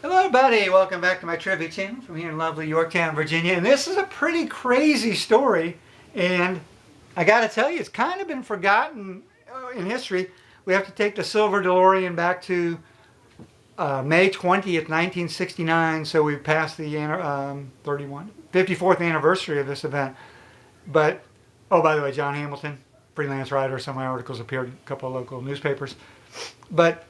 Hello everybody, welcome back to my trivia channel from here in lovely Yorktown, Virginia. And this is a pretty crazy story, and I gotta tell you, it's kind of been forgotten in history. We have to take the silver DeLorean back to May 20th, 1969, so we've passed the 54th anniversary of this event. But, oh, by the way, John Hamilton, freelance writer, some of my articles appeared in a couple of local newspapers. But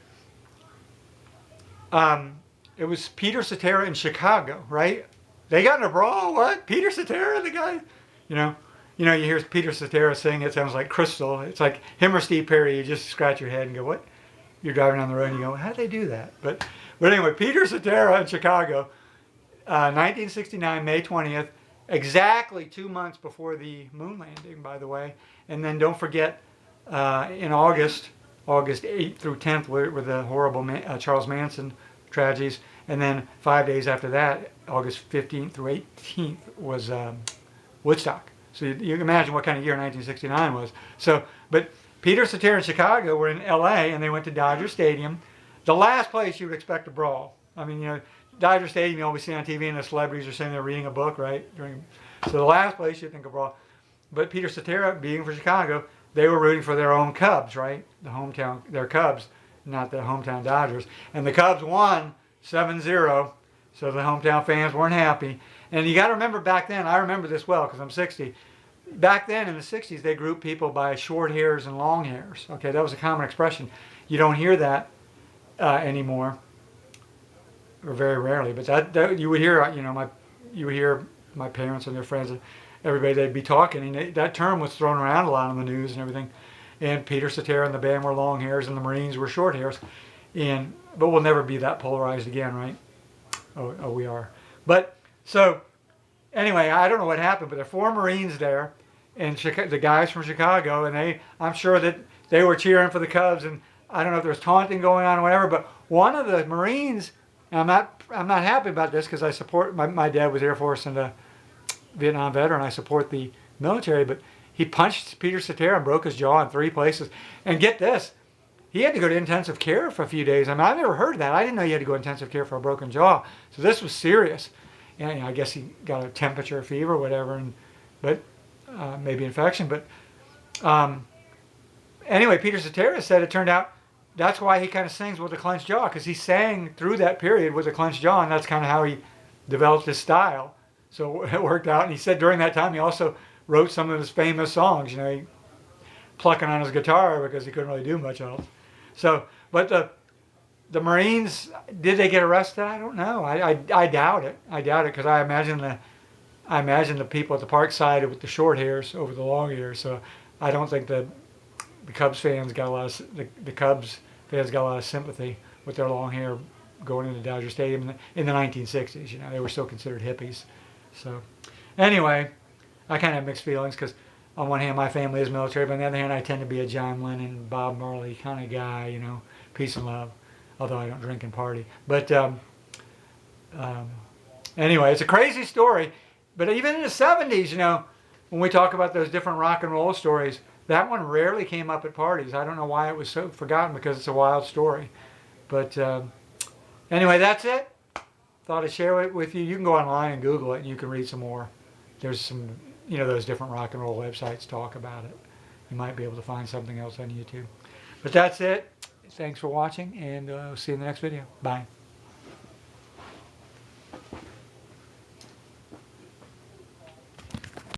it was Peter Cetera in Chicago, right? They got in a brawl. What? Peter Cetera, the guy? You hear Peter Cetera sing. It sounds like Crystal. It's like him or Steve Perry. You just scratch your head and go, "What?" You're driving down the road and you go, "How'd they do that?" But anyway, Peter Cetera in Chicago, 1969, May 20th, exactly 2 months before the moon landing, by the way. And then don't forget, in August 8th through 10th, were the horrible Charles Manson tragedies, and then 5 days after that, August 15th through 18th, was Woodstock. So you can imagine what kind of year 1969 was. So, but Peter Cetera in Chicago were in L.A. and they went to Dodger Stadium, the last place you would expect a brawl. I mean, Dodger Stadium you always see on TV, and the celebrities are sitting there reading a book, right? So the last place you'd think of brawl. But Peter Cetera, being from Chicago, they were rooting for their own Cubs, right? Their Cubs, not the hometown Dodgers. And the Cubs won 7-0, so the hometown fans weren't happy. And you got to remember back then, I remember this well because I'm 60. Back then in the 60s, they grouped people by short hairs and long hairs. Okay, that was a common expression. You don't hear that anymore, or very rarely. But that you would hear, you would hear my parents and their friends and everybody, they'd be talking, and that term was thrown around a lot on the news and everything. And Peter Cetera and the band were long hairs, and the Marines were short hairs. But we'll never be that polarized again, right? Oh, we are. But so anyway, I don't know what happened, but there are 4 Marines there, and the guys from Chicago, and I'm sure that they were cheering for the Cubs, and I don't know if there was taunting going on or whatever. But one of the Marines, and I'm not happy about this because I support my dad was Air Force and a Vietnam veteran. I support the military, but he punched Peter Cetera and broke his jaw in 3 places. And get this, he had to go to intensive care for a few days. I mean, I've never heard of that. I didn't know you had to go to intensive care for a broken jaw. So this was serious. And I guess he got a temperature, fever, or whatever, but maybe infection. But anyway, Peter Cetera said it turned out that's why he kind of sings with a clenched jaw, because he sang through that period with a clenched jaw, and that's kind of how he developed his style. So it worked out. And he said during that time he also wrote some of his famous songs, he plucking on his guitar because he couldn't really do much else. So, but the Marines, did they get arrested? I don't know. I doubt it. I doubt it because I imagine the people at the park sided with the short hairs over the long hairs. So I don't think the Cubs fans got a lot of the Cubs fans got a lot of sympathy with their long hair going into Dodger Stadium in the 1960s. They were still considered hippies. So anyway, I kind of have mixed feelings because on one hand my family is military, but on the other hand I tend to be a John Lennon, Bob Marley kind of guy, peace and love, although I don't drink and party. But anyway, it's a crazy story. But even in the 70s, when we talk about those different rock and roll stories, that one rarely came up at parties. I don't know why it was so forgotten because it's a wild story. But anyway, that's it. Thought I'd share it with you. You can go online and Google it and you can read some more. There's some, those different rock and roll websites talk about it. You might be able to find something else on YouTube. But that's it. Thanks for watching, and we'll see you in the next video. Bye.